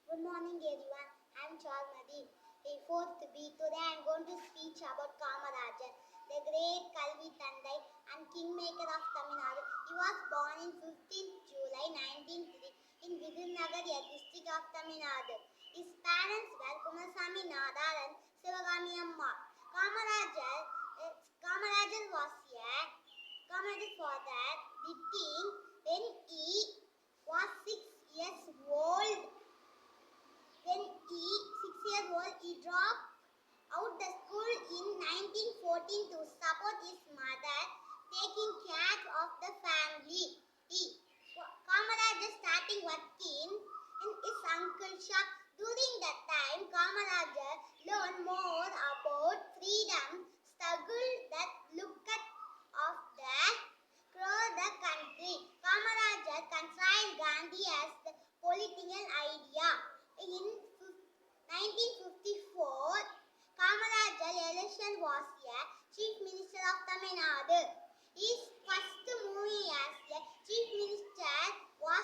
Good morning, everyone. I'm Charmadi, a fourth B. Today I'm going to speak about Kamarajan, the great Kalvi Tandai and kingmaker of Tamil Nadu. He was born in 15th July 1903 in Vidurnagar, a district of Tamil Nadu. His parents were Kumasami Nadar and Sivagami Amma. Kamarajan, Kamarajan was a Kamarajan's father, the king, when he was 6 years old. When he 6 years old, he dropped out the school in 1914 to support his mother, taking care of the family. Kamaraja starting working in his uncle's shop. During that time, Kamaraja learned more about freedom struggle that looked of the country. Kamaraja considered Gandhi as the political idea. In 1954, Kamaraj's election was a Chief Minister of Tamil Nadu. His first movie as a Chief Minister was